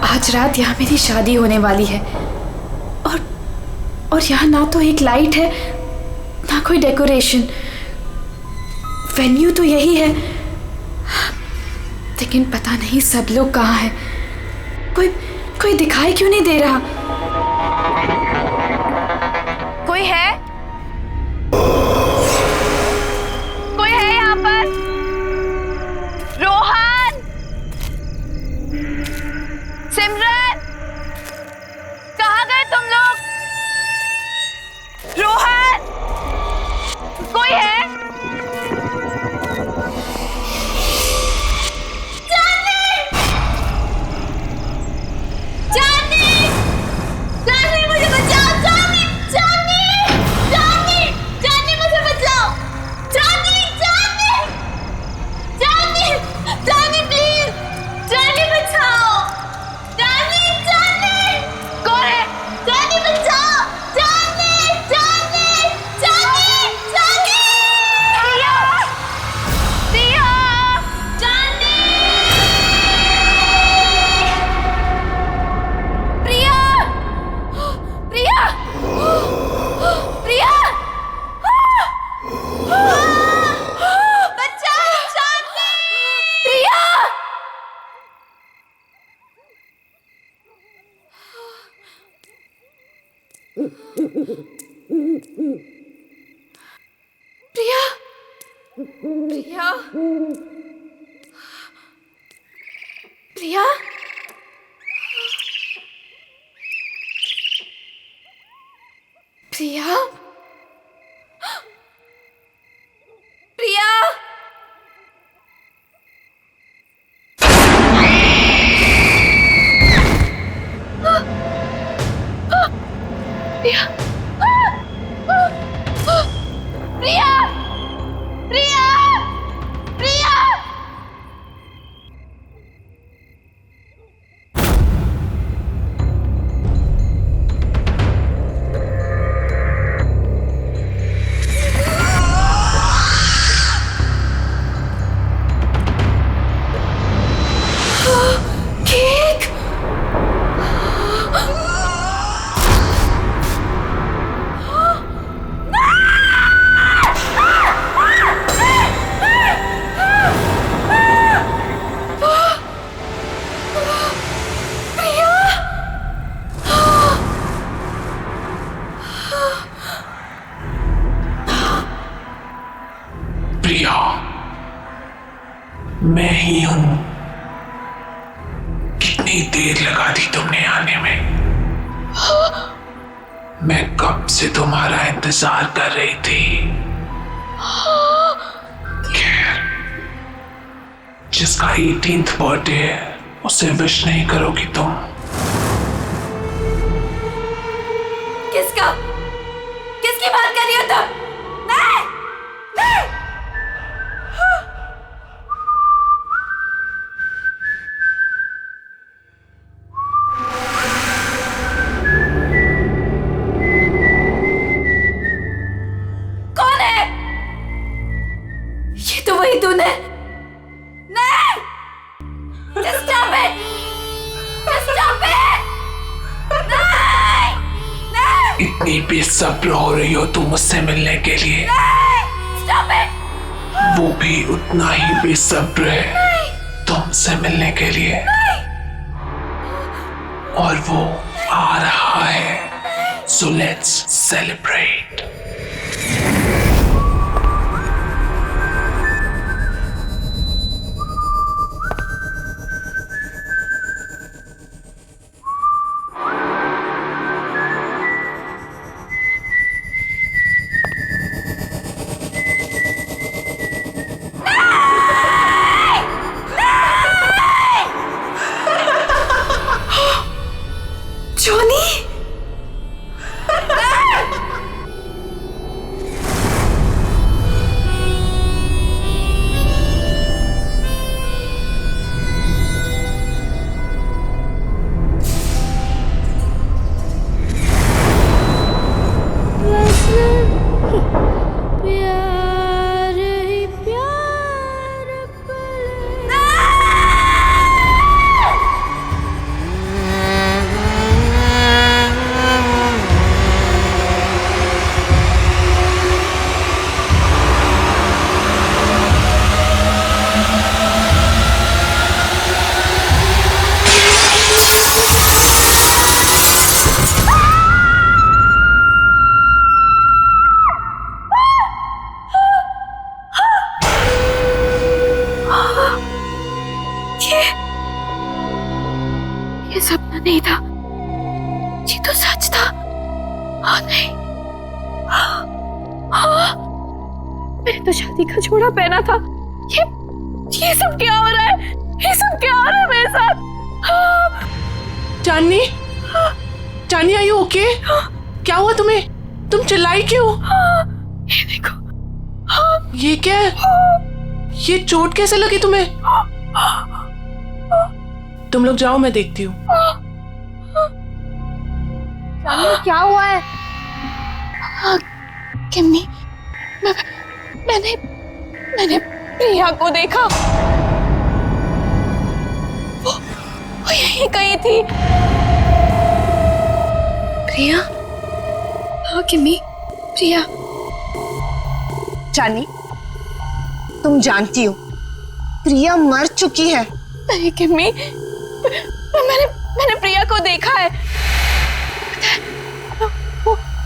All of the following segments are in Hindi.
आज रात यहाँ मेरी शादी होने वाली है और यहाँ ना तो एक लाइट है ना कोई डेकोरेशन। वेन्यू तो यही है, लेकिन पता नहीं सब लोग कहाँ हैं। कोई दिखाई क्यों नहीं दे रहा? कोई है? कोई है यहाँ पर? रोहन, सिमरन, कहाँ गए तुम लोग? रोहन, कोई है? प्रिया, प्रिया, प्रिया, प्रिया, प्रिया, प्रिया, प्रिया, प्रिया, प्रिया, केक, प्रिया, मैं ही हूं। कितनी देर लगा दी तुमने आने में? मैं कब से तुम्हारा इंतजार कर रही थी। खैर, जिसका 18th बर्थडे है उसे विश नहीं करोगी तुम? किसका? किसकी बात कर रही हो तुम? नहीं, नहीं। कौन है? ये तो वही तूने। नहीं, just stop it, just stop it, नहीं, नहीं, इतनी बेसब्र हो रही हो तुम मुझसे मिलने के लिए? नहीं, stop it, वो भी उतना ही बेसब्र है तुमसे मिलने के लिए। और वो आ रहा है, so let's celebrate. जोनी, ये सपना नहीं था, ये तो सच था। हाँ नहीं, हाँ, मैंने तो शादी का जोड़ा पहना था। ये सब क्या हो रहा है? ये सब क्या हो रहा है मेरे साथ? चांदनी, चांदनी आर यू ओके? क्या हुआ तुम्हें? तुम चिल्लाई क्यों? ये देखो, ये क्या है? ये चोट कैसे लगी तुम्हें? तुम लोग जाओ, मैं देखती हूँ। क्या हुआ है? किम्मी, मैंने प्रिया को देखा। वो यहीं कहीं थी। प्रिया? हाँ किम्मी, प्रिया। चांदनी, तुम जानती हो प्रिया मर चुकी है। नहीं किम्मी, मैंने प्रिया को देखा है।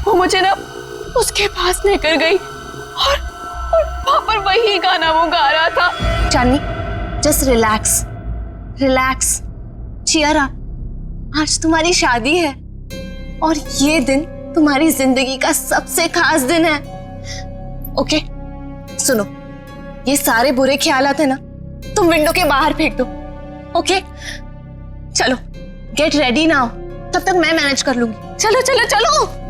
वो मुझे ना उसके पास लेकर गई और वहां पर वही गाना वो गा रहा था। Chandni, just relax, relax, cheer up. आज तुम्हारी शादी है और ये दिन तुम्हारी जिंदगी का सबसे खास दिन है। ओके, सुनो, ये सारे बुरे ख्यालात है ना, तुम विंडो के बाहर फेंक दो। ओके, चलो गेट रेडी नाउ, तब तक मैं मैनेज कर लूंगी। चलो चलो चलो।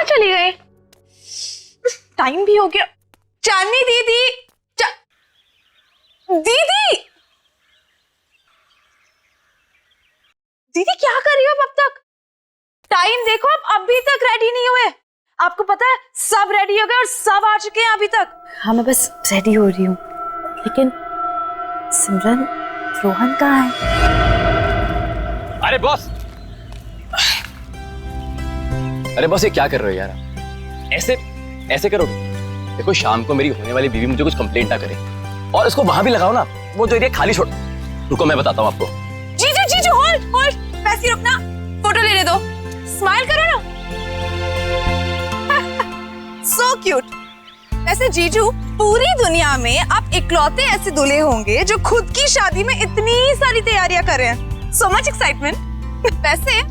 चली गई? टाइम भी हो गया। चांदनी दीदी, दीदी, दीदी क्या कर रही हो अब तक? टाइम देखो, आप अभी तक रेडी नहीं हुए। आपको पता है सब रेडी हो गए और सब आ चुके हैं अभी तक। हाँ, मैं बस रेडी हो रही हूँ, लेकिन सिमरन, रोहन कहाँ है? अरे बॉस, अरे बॉस, ये क्या कर रहे हो यार? ऐसे करोगे? देखो, शाम को मेरी होने वाली बीवी मुझे कुछ कंप्लेंट ना करे, और इसको वहां भी लगाओ ना, वो जो एरिया खाली छोड़। रुको, मैं बताता हूँ आपको। जीजू, होल्ड, वैसे रुकना, फोटो लेने दो, स्माइल करो ना। So cute. वैसे जीजू, पूरी दुनिया में आप इकलौते ऐसे दूल्हे होंगे जो खुद की शादी में इतनी सारी तैयारियां कर रहे हैं। So much excitement. वैसे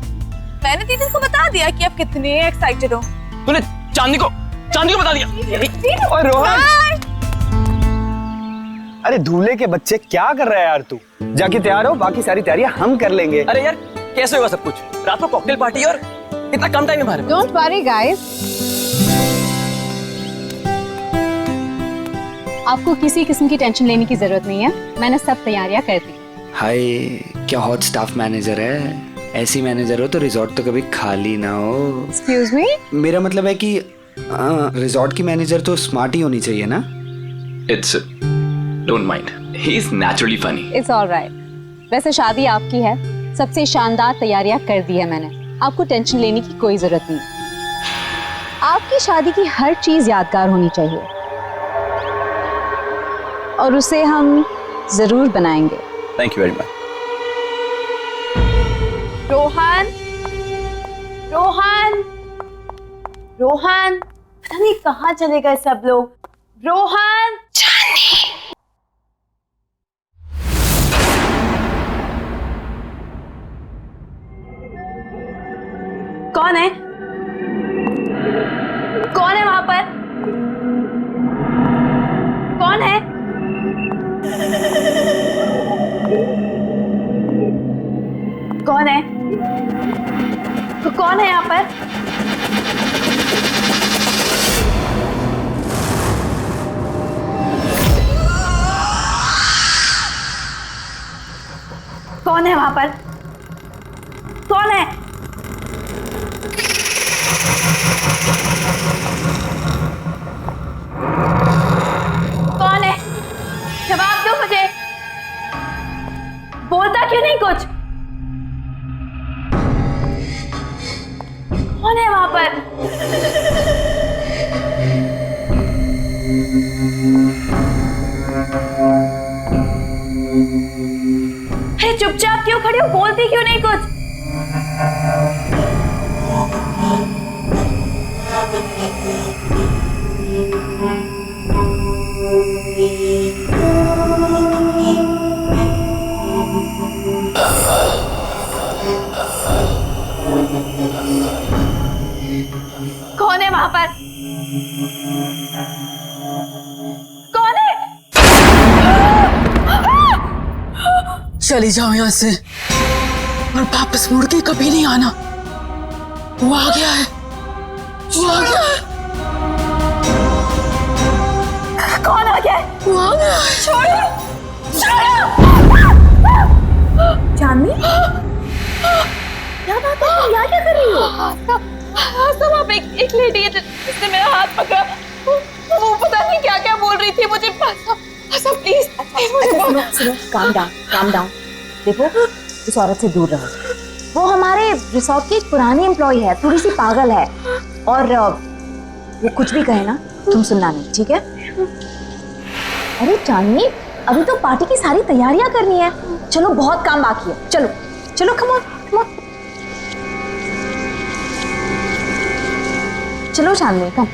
मैंने दीदी को बता दिया कि आप कितने एक्साइटेड हो। तूने चांदनी को बता दिया? और रोहन, अरे दूल्हे के बच्चे, क्या कर रहा है यार तू? जाके तैयार हो, बाकी सारी तैयारियां हम कर लेंगे। अरे यार, कैसे होगा सब कुछ? रात को कॉकटेल पार्टी और इतना कम टाइम है हमारे पास। डोंट वरी गाइस, आपको किसी किस्म की टेंशन लेने की जरूरत नहीं है, मैंने सब तैयारियां कर दी। हाय, क्या हॉट स्टाफ मैनेजर है? ऐसी मैनेजर हो तो रिजॉर्ट तो कभी खाली ना हो। एक्सक्यूज मी, मेरा मतलब है कि रिजॉर्ट की मैनेजर तो स्मार्ट ही होनी चाहिए ना। It's don't mind, he is naturally funny. It's alright. वैसे शादी आपकी है, सबसे शानदार तैयारियां कर दी है मैंने, आपको टेंशन लेने की कोई जरूरत नहीं। आपकी शादी की हर चीज यादगार होनी चाहिए और उसे हम जरूर बनाएंगे। Thank you very much. Rohan, पता नहीं कहाँ चले गए सब लोग। रोहन, कौन है? कौन है वहां पर? कौन है? कौन है? तो कौन है यहाँ पर? कौन है वहां पर? कौन है? बोलती क्यों नहीं कुछ? कौन है वहां पर? कौन है? चली जाओ यहाँ से और वापस मुड़ के कभी नहीं आना। वो आ गया है, वो आ गया है, कौन आ गया है? वो आ गया है। छोड़ो! चांदनी, क्या बात है? तुम यहाँ क्या कर रही हो? सब आप एक लेडी है जिसने मेरा हाथ पकड़ा। वो पता नहीं क्या क्या बोल रही थी मुझे। सब प्लीज सुनो, काम डाउन। देखो, इस औरत से दूर रहो। वो हमारे रिसोर्ट की एक पुरानी एम्प्लॉय है, थोड़ी सी पागल है, और वो कुछ भी कहे ना तुम सुनना नहीं, ठीक है? अरे चांदनी, अभी तो पार्टी की सारी तैयारियां करनी है। चलो, बहुत काम बाकी है। चलो चलो, कम ऑन। चलो चांदनी, कम।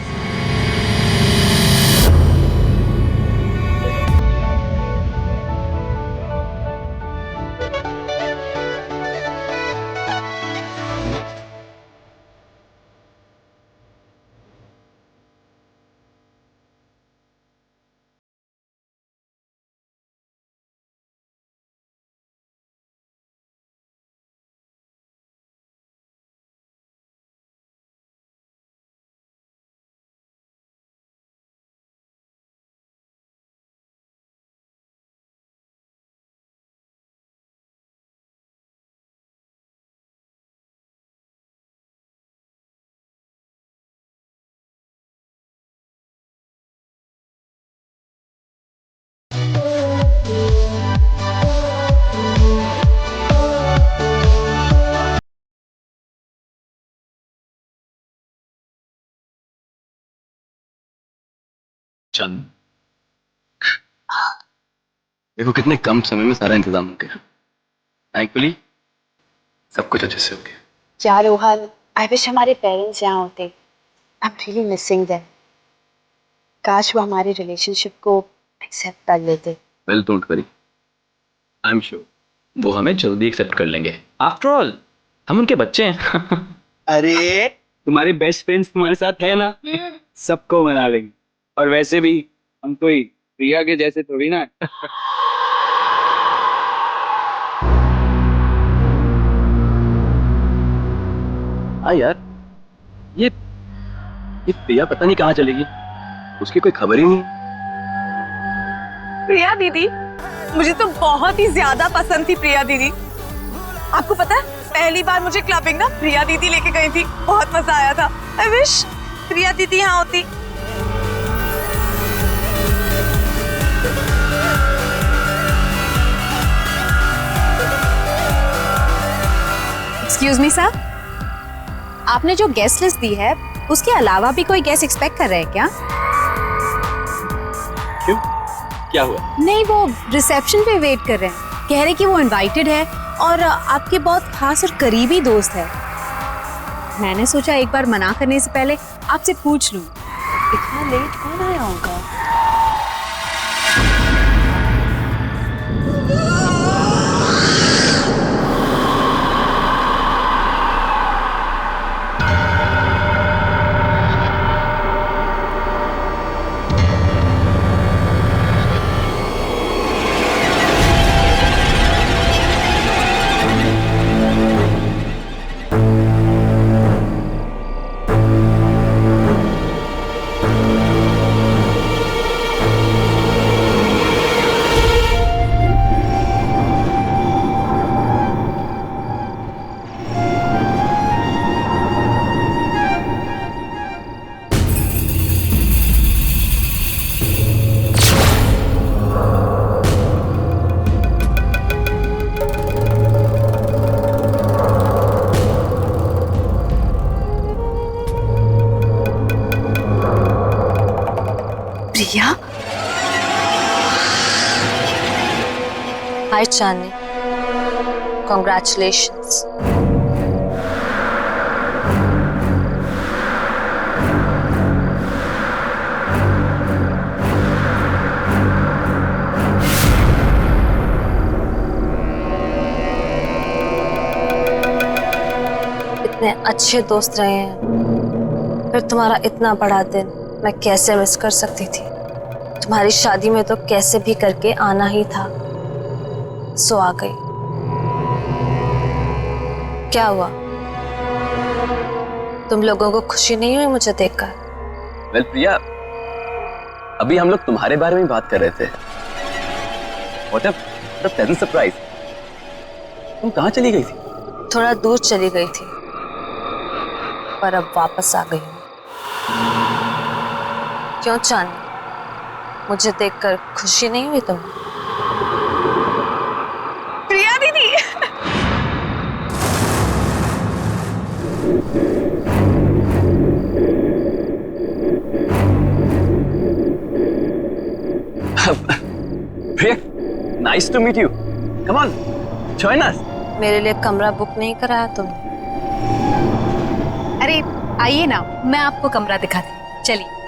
चंद, देखो कितने कम समय में सारा इंतजाम हो गया। थैंकफुली सब कुछ अच्छे से हो गया। यार रोहन, आई विश हमारे पेरेंट्स यहाँ होते। I am really missing them. काश वो हमारे रिलेशनशिप को एक्सेप्ट कर लेते। Well, don't worry, I am sure वो हमें जल्दी एक्सेप्ट कर लेंगे। आफ्टर ऑल हम उनके बच्चे हैं। अरे तुम्हारे बेस्ट फ्रेंड्स तुम्हारे साथ है ना, सबको मना लेंगे। और वैसे भी हम कोई प्रिया के जैसे थोड़ी ना। हाँ यार, ये प्रिया पता नहीं कहाँ चलेगी, उसकी कोई खबर ही नहीं। प्रिया दीदी, मुझे तो बहुत ही ज्यादा पसंद थी प्रिया दीदी। आपको पता है, पहली बार मुझे क्लबिंग ना प्रिया दीदी लेके गई थी, बहुत मजा आया था। आई विश प्रिया दीदी यहाँ होती। एक्सक्यूज मी सर, आपने जो गेस्ट लिस्ट दी है उसके अलावा भी कोई गेस्ट एक्सपेक्ट कर रहे हैं क्या? क्यों, क्या हुआ? नहीं, वो रिसेप्शन पे वेट कर रहे हैं। कह रहे कि वो इनवाइटेड है और आपके बहुत खास और करीबी दोस्त है। मैंने सोचा एक बार मना करने से पहले आपसे पूछ लूं। इतना लेट कौन आया होगा? प्रिया, हाय चांदनी, Congratulations. इतने अच्छे दोस्त रहे हैं, फिर तुम्हारा इतना बड़ा दिन मैं कैसे मिस कर सकती थी। तुम्हारी शादी में तो कैसे भी करके आना ही था, सो आ गई। क्या हुआ, तुम लोगों को खुशी नहीं हुई मुझे देखकर? वेल प्रिया, अभी हम लोग तुम्हारे बारे में बात कर रहे थे। What a pleasant surprise. तुम कहाँ चली गई थी? थोड़ा दूर चली गई थी, पर अब वापस आ गई हूँ। क्यों चांदनी, मुझे देखकर खुशी नहीं हुई तुम्हें? प्रिया दीदी, प्रिया, nice to meet you. Come on, join us. मेरे लिए कमरा बुक नहीं कराया तुमने? अरे आइए ना, मैं आपको कमरा दिखाती हूँ, चलिए।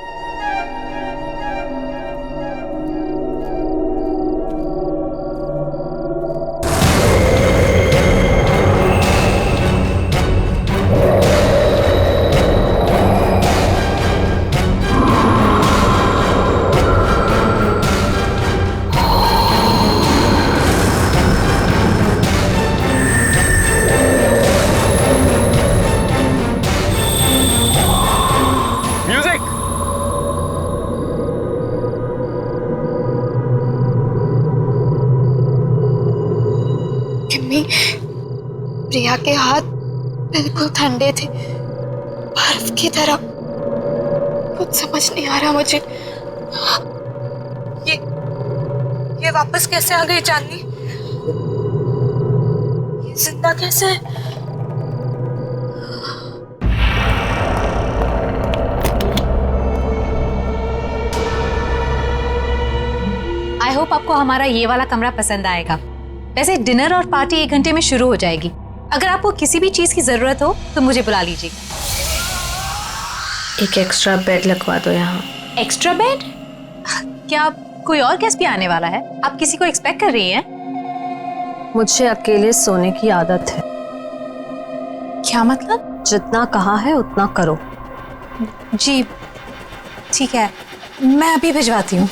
प्रिया के हाथ बिल्कुल ठंडे थे, बर्फ की तरह। कुछ समझ नहीं आ रहा मुझे। ये वापस कैसे आ गई चांदनी? ये जिंदा कैसे है? आई होप आपको हमारा ये वाला कमरा पसंद आएगा। वैसे डिनर और पार्टी 1 घंटे में शुरू हो जाएगी। अगर आपको किसी भी चीज की जरूरत हो तो मुझे बुला लीजिएगा। एक एक्स्ट्रा बेड लगवा दो यहाँ। Extra bed? क्या कोई और गेस्ट भी आने वाला है? आप किसी को एक्सपेक्ट कर रही हैं? मुझे अकेले सोने की आदत है। क्या मतलब? जितना कहा है उतना करो। जी ठीक है, मैं अभी भिजवाती हूँ।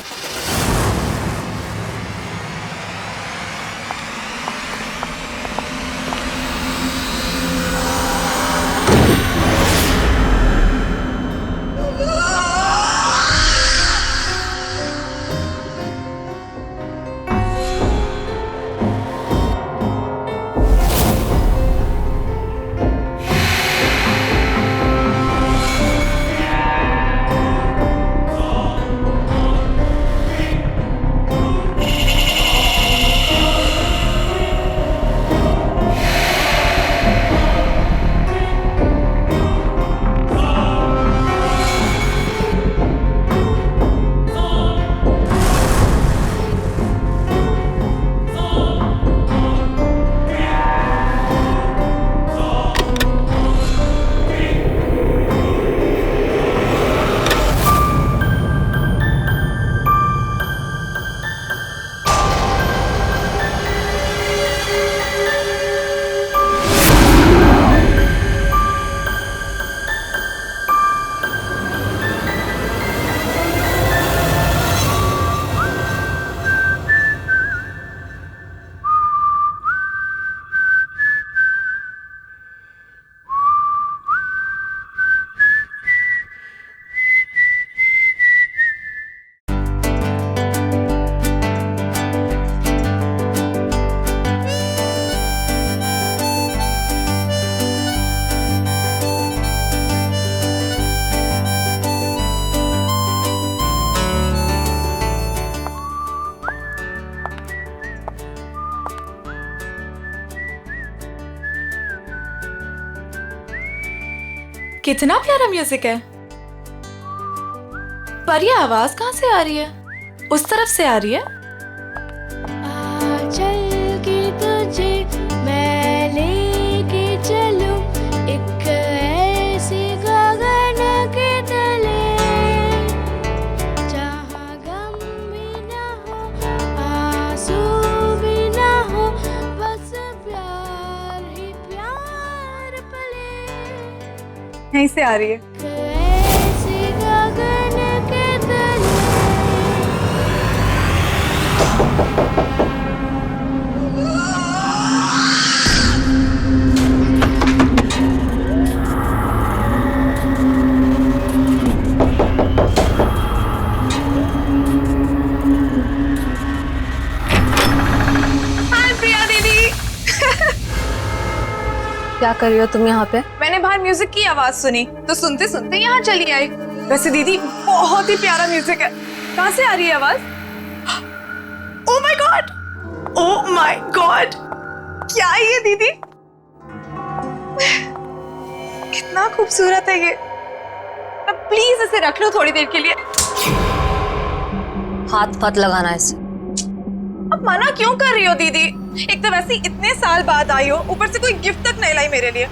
कितना प्यारा म्यूजिक है। पर ये आवाज कहाँ से आ रही है? उस तरफ से आ रही है। चल के तुझे मैं यहीं से आ रही है। हाय प्रिया दीदी। क्या कर रही हो तुम यहाँ पे? मैंने बाहर म्यूजिक की आवाज सुनी तो सुनते सुनते यहाँ चली आई। वैसे दीदी बहुत ही प्यारा म्यूजिक है। कहाँ से आ रही है आवाज? Oh my God, oh my God, क्या है ये दीदी? कितना खूबसूरत है ये। अब प्लीज इसे रख लो थोड़ी देर के लिए। हाथ मत लगाना इसे। अब मना क्यों कर रही हो दीदी? एक तो वैसे ही इतने साल बाद आई हो, ऊपर से कोई गिफ्ट तक नहीं लाई मेरे लिए।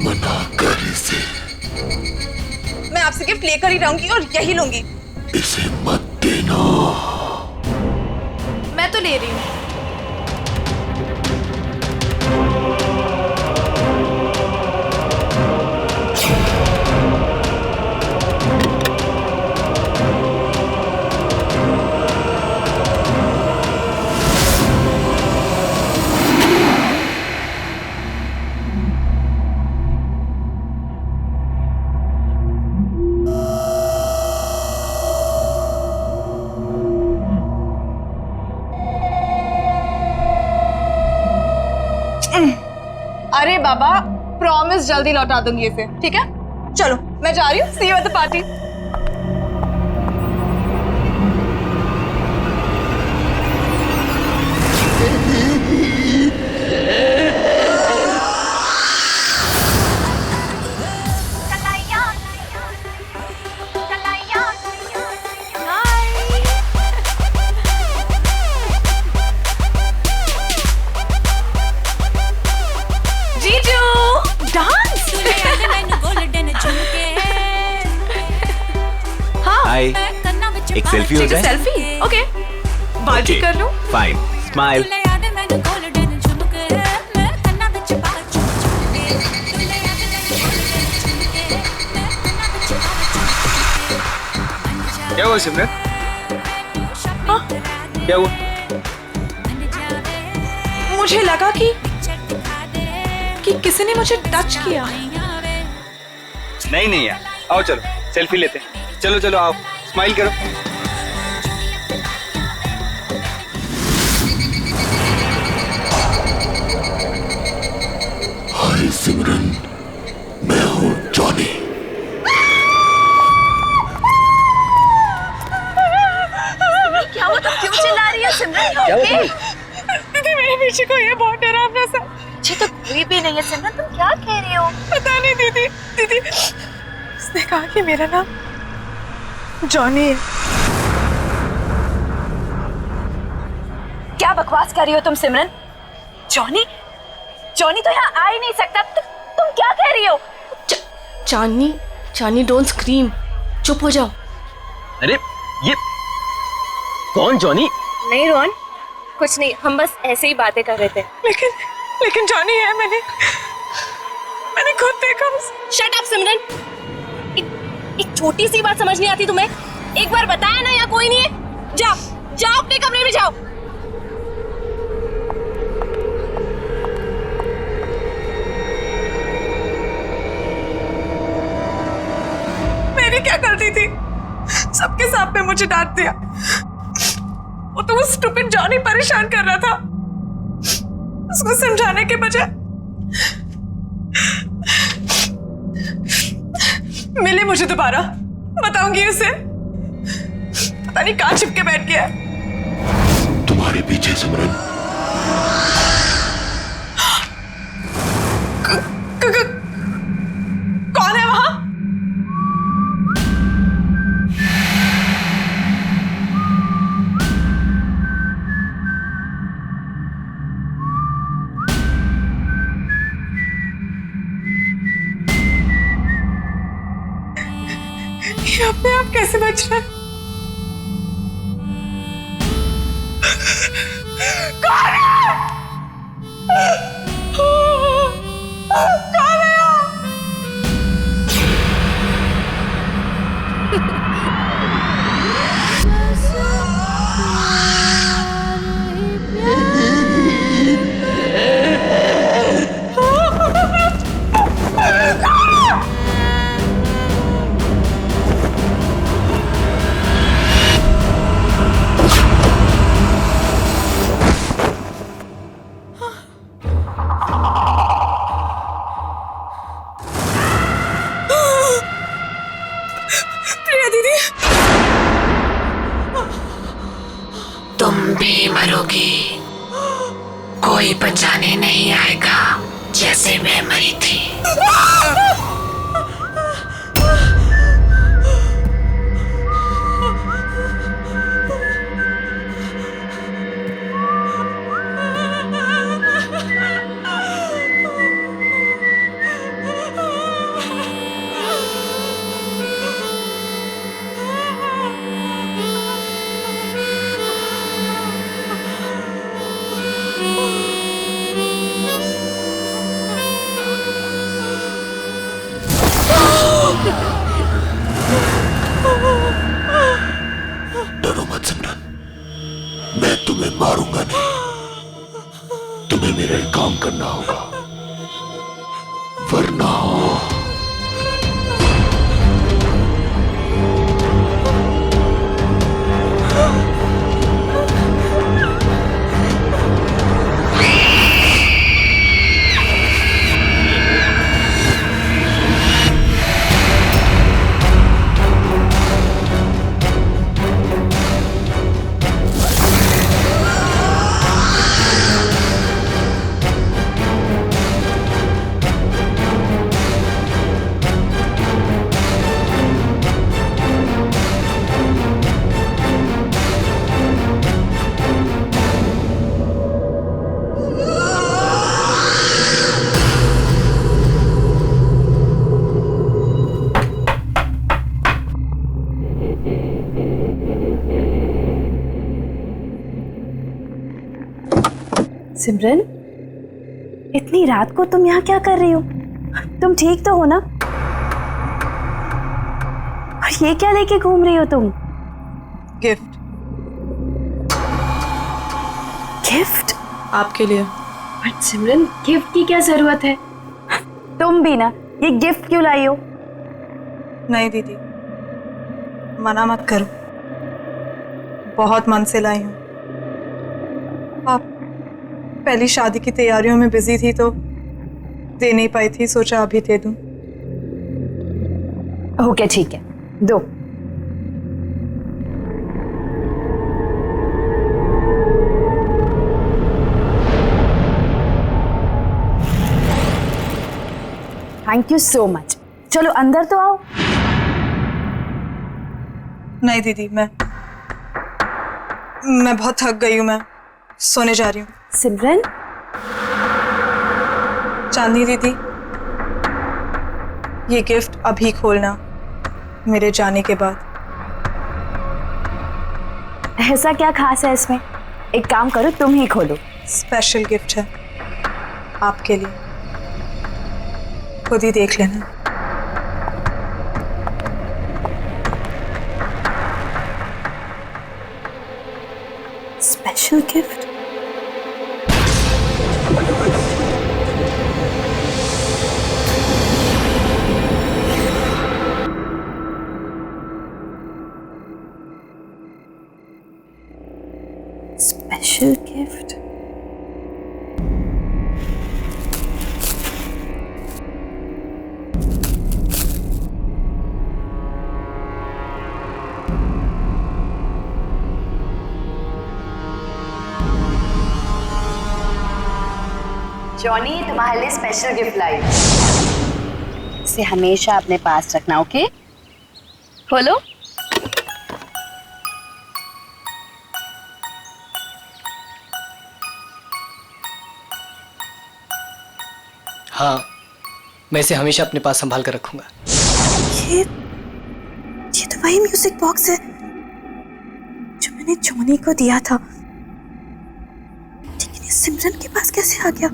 मना कर इसे, मैं आपसे गिफ्ट लेकर ही रहूंगी और यही लूंगी। इसे मत देना। मैं तो ले रही हूँ। अरे बाबा, प्रॉमिस जल्दी लौटा दूंगी इसे, ठीक है? चलो मैं जा रही हूँ। सी यू एट द पार्टी। हाय, एक सेल्फी हो जाए? सेल्फी? ओके, बात भी कर लूं? Fine, smile. क्या हुआ सिमरन? क्या हुआ? मुझे लगा कि किसी ने मुझे टच किया। नहीं नहीं यार, आओ चलो सेल्फी लेते हैं। चलो चलो आओ, स्माइल करो। हाय सिमरन, मैं हूँ जॉनी। क्या हुआ? तुम क्यों चिल्ला रही है सिमरन? दीदी मेरे पीछे कोई है, बहुत डरावना सा। मुझे तो कोई भी नहीं है सिमरन, तुम क्या कह रही हो? पता नहीं दीदी। दीदी उसने कहा कि मेरा नाम जॉनी है। क्या बकवास कर रही हो तुम सिमरन? जॉनी? जॉनी तो यहाँ आ ही नहीं सकता। तुम क्या कह रही हो? चांदनी, चांदनी डोंट स्क्रीम, चुप हो जाओ। अरे ये कौन जॉनी? नहीं रोहन, कुछ नहीं, हम बस ऐसे ही बातें कर रहे थे। लेकिन जॉनी है। मैंने खुद देखा। शट अप सिमरन, एक छोटी सी बात समझ नहीं आती तुम्हें? एक बार बताया ना यहाँ कोई नहीं है। जाओ जाओ अपने कमरे में जाओ। मैंने क्या गलती थी? सबके सामने मुझे डांट दिया। वो तो वो स्टूपिड जॉनी परेशान कर रहा था। उसको समझाने के बजाय मिले मुझे दोबारा। बताऊंगी उसे। पता नहीं कहाँ छिपके बैठ गया। तुम्हारे पीछे सिमरन। कौन है वहां? ये अपने आप कैसे बच रहा है? कौन है? कौन है? प्रिया दीदी, तुम भी मरोगी, कोई बचाने नहीं आएगा जैसे मैं मरी थी। डरो मत सिमरन, मैं तुम्हें मारूंगा नहीं। तुम्हें मेरा एक काम करना होगा, वरना सिमरन, इतनी रात को तुम यहाँ क्या कर रही हो? तुम ठीक तो हो ना? और ये क्या लेके घूम रही हो तुम? गिफ्ट। गिफ्ट? आपके लिए। बट सिमरन, गिफ्ट की क्या जरूरत है? तुम भी ना, ये गिफ्ट क्यों लाई हो? नहीं दीदी, मना मत करो, बहुत मन से लाई हूँ। आप पहली शादी की तैयारियों में बिजी थी तो दे नहीं पाई थी, सोचा अभी दे दूं। ओके ठीक है, दो। Thank you so much. चलो अंदर तो आओ। नहीं दीदी, मैं बहुत थक गई हूँ, मैं सोने जा रही हूँ। सिमरन, चांदनी दीदी, ये गिफ्ट अभी खोलना, मेरे जाने के बाद। ऐसा क्या खास है इसमें? एक काम करो, तुम ही खोलो। स्पेशल गिफ्ट है आपके लिए, खुद ही देख लेना। Special gift? Special gift? Johnny, तुम्हारे लिए स्पेशल गिफ्ट लाई। इसे हमेशा अपने पास रखना, ओके? खोलो। हाँ, मैं इसे हमेशा अपने पास संभाल कर रखूंगा। ये तो वही म्यूजिक बॉक्स है जो मैंने जॉनी को दिया था, लेकिन ये सिमरन के पास कैसे आ गया?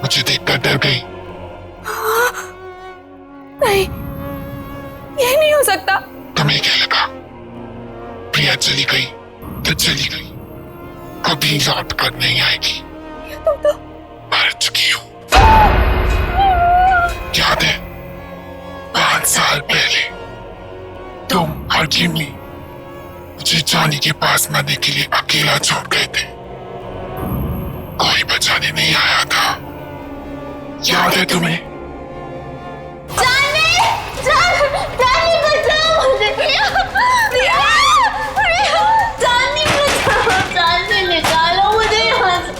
मुझे देखकर डर गई। नहीं, ये नहीं हो सकता। तुम्हें क्या लगा प्रिया चली गई तो चली गई, कभी लौट कर नहीं आएगी। तुम तो मर चुकी हो। याद है 5 साल पहले तुम और जिमी मुझे जॉनी के पास मरने के लिए अकेला छोड़ गए थे, कोई बचाने नहीं आया था। याद है तुम्हें? जानी बचाओ मुझे। जानी बचाओ, जानी निकालो मुझे यहाँ से।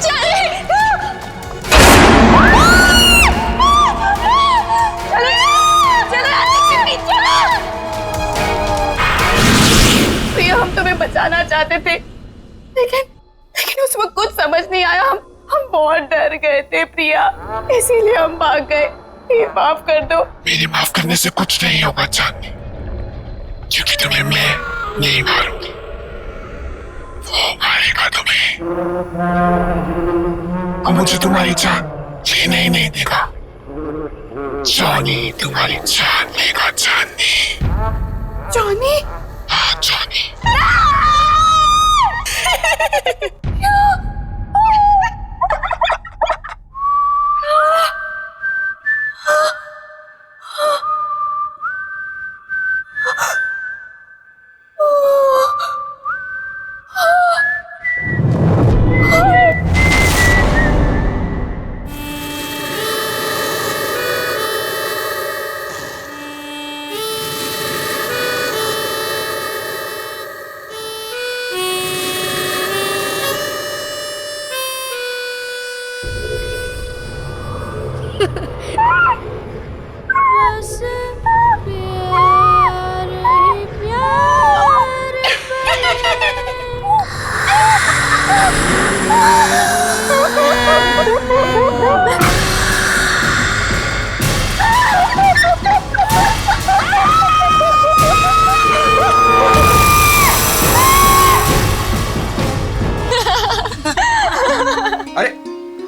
प्रिया, हम तुम्हें बचाना चाहते थे, लेकिन उस वक्त कुछ समझ नहीं आया। हम बहुत डर गए थे प्रिया, इसीलिए हम भाग गए। ये माफ कर दो। मेरे माफ करने से कुछ नहीं होगा चांदनी, क्योंकि तुम्हें मैं नहीं मारूंगी, वो मारेगा तुम्हें। और मुझे तुम्हारी जान लेने ही नहीं देगा। जॉनी तुम्हारी जान लेगा चांदनी। जॉनी? हाँ जॉनी।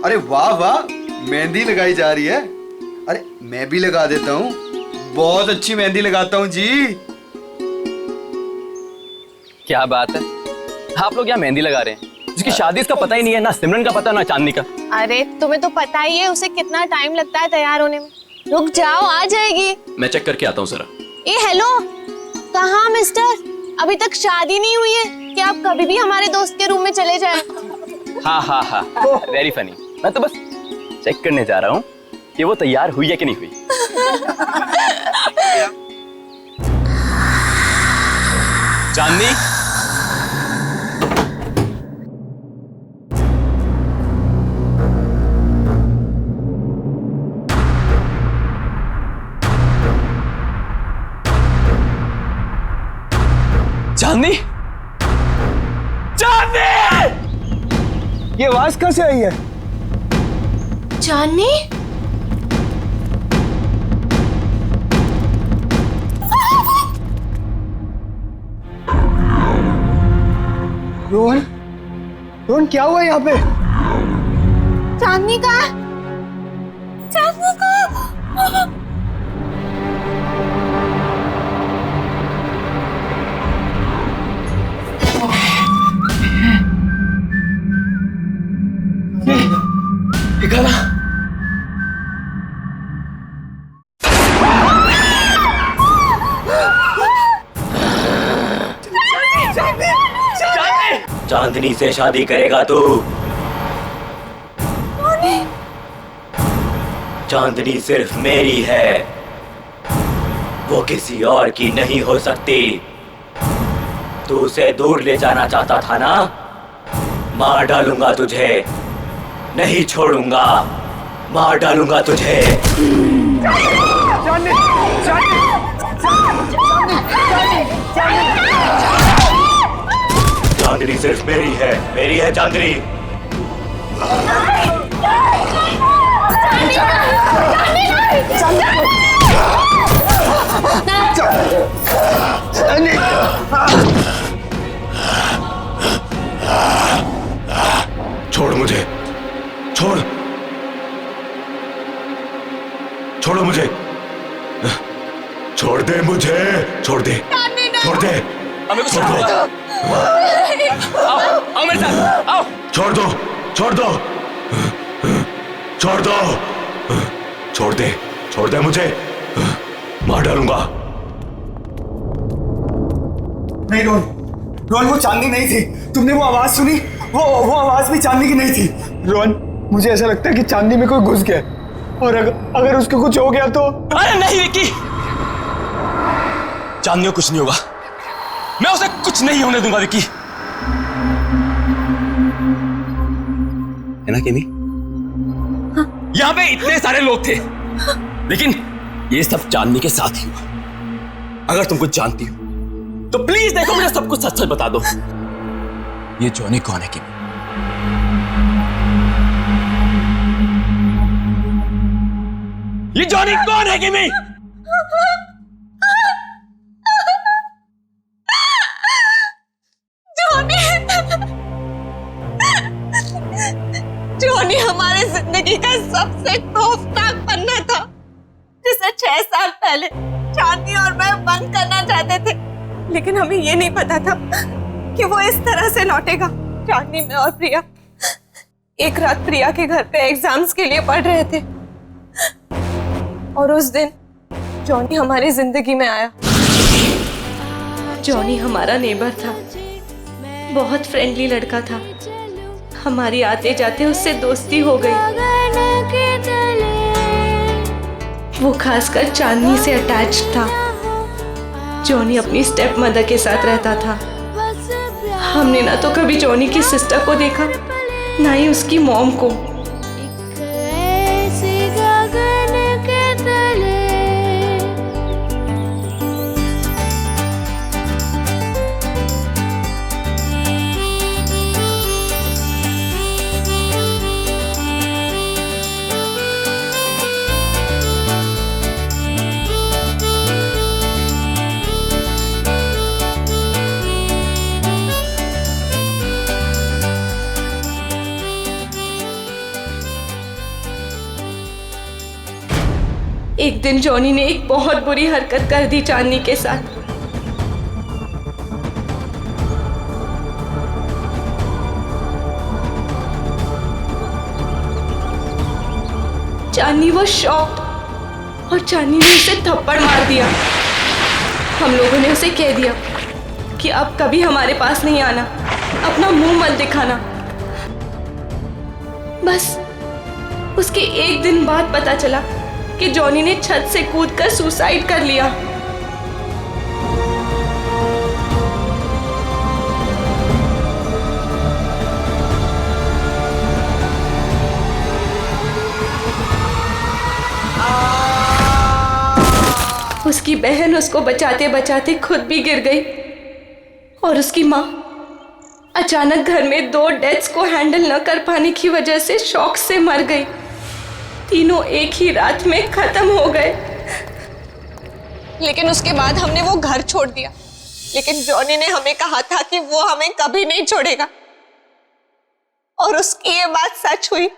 अरे वाह वाह, मेहंदी लगाई जा रही है। अरे मैं भी लगा देता हूँ, बहुत अच्छी मेहंदी लगाता हूँ जी। क्या बात है, आप लोग यहाँ मेहंदी लगा रहे हैं? जिसकी शादी इसका पता ही नहीं है, ना सिमरन का पता ना चांदनी का। अरे तुम्हें तो पता ही है उसे कितना टाइम लगता है तैयार होने में। रुक जाओ, आ जाएगी। मैं चेक करके आता हूँ जरा। ए हेलो, कहाँ मिस्टर? अभी तक शादी नहीं हुई है कि आप कभी भी हमारे दोस्त के रूम में चले जाएं? हाँ हाँ हाँ, वेरी फनी। मैं तो बस चेक करने जा रहा हूँ कि वो तैयार हुई है कि नहीं हुई। चांदनी, चांदनी, चांदनी! ये आवाज कहाँ से आई है? चांदनी? रोहन, रोहन क्या हुआ यहाँ पे? चांदनी का? चांदनी का? देखा ना? चांदनी से शादी करेगा तू? चांदनी सिर्फ मेरी है, वो किसी और की नहीं हो सकती। तू उसे दूर ले जाना चाहता था ना? मार डालूंगा तुझे, नहीं छोड़ूंगा, मार डालूंगा तुझे। चांदनी सिर्फ मेरी है चांदनी। छोड़ मुझे, छोड़, छोड़ो मुझे, छोड़ दे मुझे, छोड़ दे, छोड़ दे, छोड़ दो, आओ मेरे साथ, आओ। छोड़ दो, छोड़ दो, छोड़ दो, छोड़ दे मुझे, मार डालूंगा। नहीं रोहन, रोहन वो चांदनी नहीं थी। तुमने वो आवाज सुनी? वो आवाज भी चांदनी की नहीं थी। रोहन मुझे ऐसा लगता है कि चांदनी में कोई घुस गया, और अगर उसको कुछ हो गया तो। अरे नहीं विक्की, चांदनी को कुछ नहीं होगा, मैं उसे कुछ नहीं होने दूंगा विक्की। है ना केमी? यहाँ पे इतने सारे लोग थे, लेकिन ये सब चांदनी के साथ ही हुआ। अगर तुम कुछ जानती हो तो प्लीज देखो, मुझे सब कुछ सच सच बता दो। ये जॉनी कौन है केमी? ये जॉनी कौन है केमी? जॉनी हमारे जिंदगी का सबसे खौफनाक पन्ना था, जिसे 6 साल पहले चांदनी और मैं बंद करना चाहते थे, लेकिन हमें ये नहीं पता था कि वो इस तरह से लौटेगा। चांदनी, मैं और प्रिया एक रात प्रिया के घर पे एग्जाम्स के लिए पढ़ रहे थे, और उस दिन जॉनी हमारी जिंदगी में आया। जॉनी हमारा नेबर था, बहुत फ्रेंडली लड़का था। हमारी आते जाते उससे दोस्ती हो गई। वो खासकर चांदनी से अटैच था। जॉनी अपनी स्टेप मदर के साथ रहता था। हमने ना तो कभी जॉनी की सिस्टर को देखा, ना ही उसकी मॉम को। एक दिन जॉनी ने एक बहुत बुरी हरकत कर दी चांदनी के साथ। चांदनी वो शॉक्ड, और चांदनी ने उसे थप्पड़ मार दिया। हम लोगों ने उसे कह दिया कि अब कभी हमारे पास नहीं आना, अपना मुंह मत दिखाना। बस उसके एक दिन बाद पता चला कि जॉनी ने छत से कूदकर सुसाइड कर लिया। उसकी बहन उसको बचाते बचाते खुद भी गिर गई, और उसकी माँ अचानक घर में 2 डेथ्स को हैंडल न कर पाने की वजह से शॉक से मर गई। तीनों एक ही रात में खत्म हो गए। लेकिन उसके बाद हमने वो घर छोड़ दिया, लेकिन जॉनी ने हमें कहा था कि वो हमें कभी नहीं छोड़ेगा। और उसकी ये बात सच हुई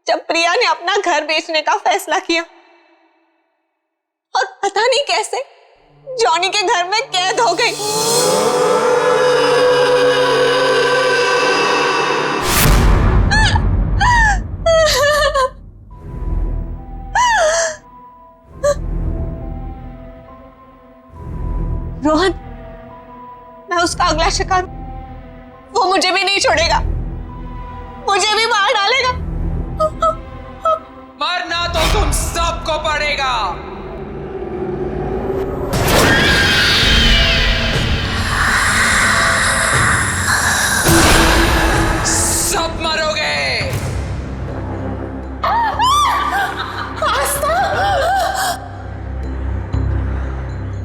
जब प्रिया ने अपना घर बेचने का फैसला किया, और पता नहीं कैसे जॉनी के घर में कैद हो गई। रोहन, मैं उसका अगला शिकार, वो मुझे भी नहीं छोड़ेगा, मुझे भी मार डालेगा। मरना तो तुम सबको पड़ेगा। सब मरोगे।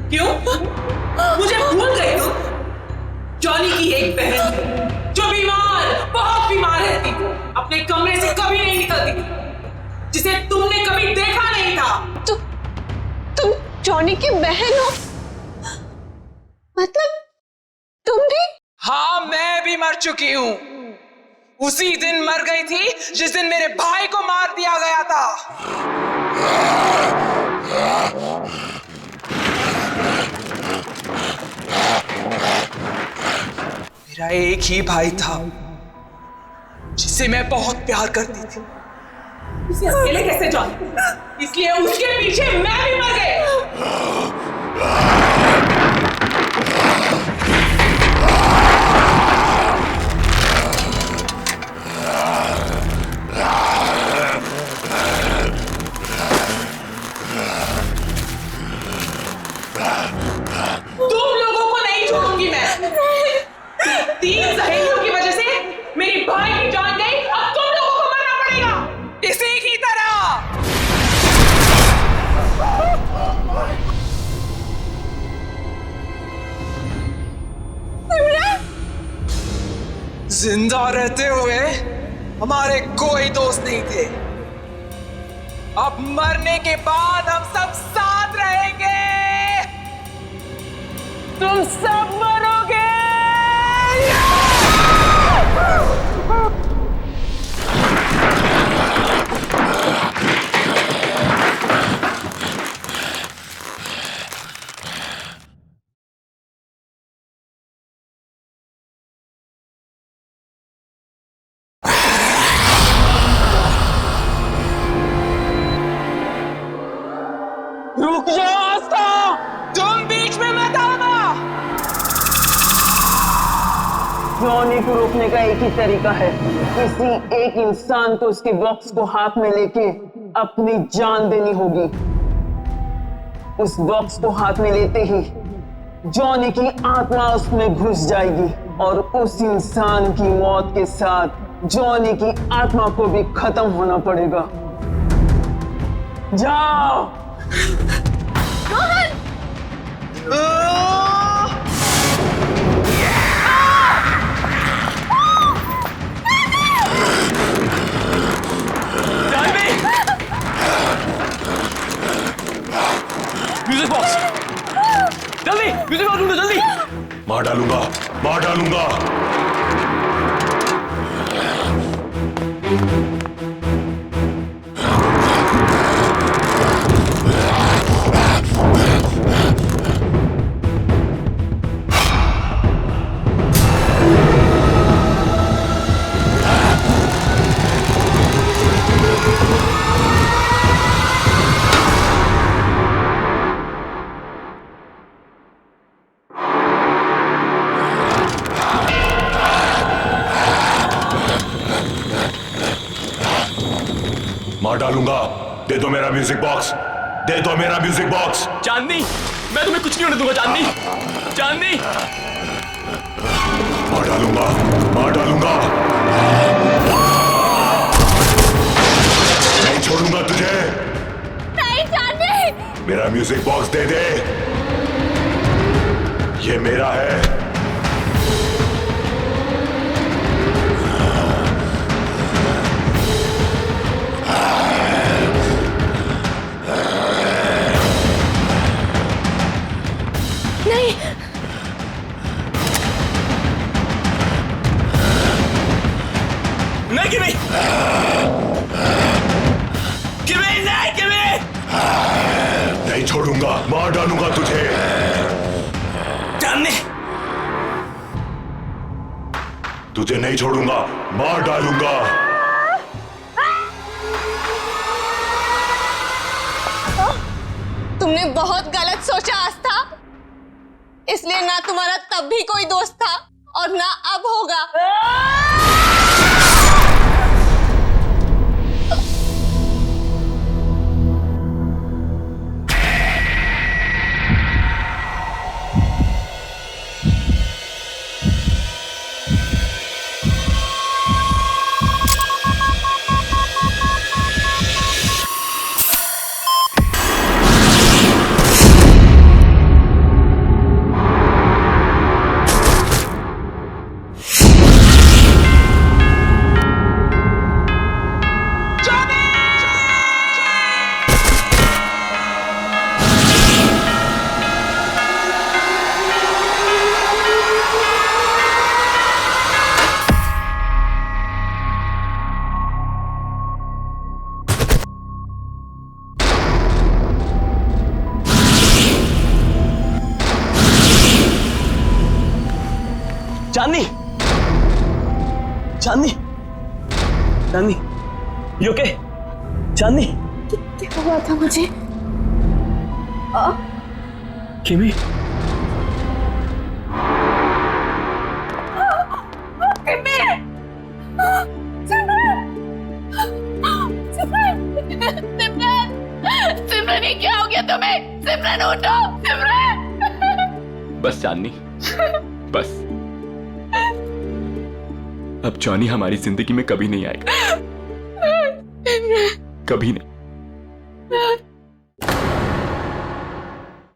क्यों? मुझे भूल गई तुम? जॉनी की एक बहन जो बीमार, बहुत बीमार रहती, अपने कमरे से कभी नहीं निकलती, जिसे तुमने कभी देखा नहीं था। तुम जॉनी की बहन हो? मतलब तुम भी? हाँ, मैं भी मर चुकी हूं। उसी दिन मर गई थी जिस दिन मेरे भाई को मार दिया गया था। मेरा एक ही भाई था जिसे मैं बहुत प्यार करती थी। उसे अकेले कैसे जान? इसलिए उसके पीछे मैं भी मर गई। तुम लोगों को नहीं छोड़ूंगी मैं। 3 सहेलियों की वजह से मेरी भाई की जान गई, अब तुम लोगों को मरना पड़ेगा इसी की तरह। जिंदा रहते हुए हमारे कोई दोस्त नहीं थे। अब मरने के बाद हम सब साथ रहेंगे। तुम सब मरोगे। रुक जाओ आस्था, तुम बीच में मत आना। जॉनी को रोकने का एक ही तरीका है, किसी एक इंसान को उसके बॉक्स को हाथ में लेके अपनी जान देनी होगी। उस बॉक्स को हाथ में लेते ही जॉनी की आत्मा उसमें घुस जाएगी और उस इंसान की मौत के साथ जॉनी की आत्मा को भी खत्म होना पड़ेगा। जाओ। म्यूजिक बॉक्स, जल्दी म्यूजिक बॉक्स ढूंढो, जल्दी। मार डालूंगा, मार डालूंगा। मार डालूंगा। दे दो मेरा म्यूजिक बॉक्स, दे दो मेरा म्यूजिक बॉक्स। चांदनी, मैं तुम्हें कुछ नहीं होने दूंगा। चांदनी, चांदनी। मार डालूंगा, मार डालूंगा। नहीं छोड़ूंगा तुझे। नहीं चांदनी। मेरा म्यूजिक बॉक्स दे दे, ये मेरा है। नहीं किमी, किमी नहीं, किमी नहीं छोड़ूंगा, मार डालूंगा तुझे। चांदनी, तुझे नहीं छोड़ूंगा, मार डालूंगा। तुमने बहुत गलत सोचा आस्था। इसलिए ना तुम्हारा तब भी कोई दोस्त था और ना अब होगा। चांदनी, चांदनी, चांदनी, यू ओके? चांदनी, क्या हुआ था मुझे? किमी, सिमरन, ये क्या हो गया तुम्हें? सिमरन उठो, सिमरन। बस चांदनी, बस। अब जॉनी हमारी जिंदगी में कभी नहीं आएगा, कभी नहीं।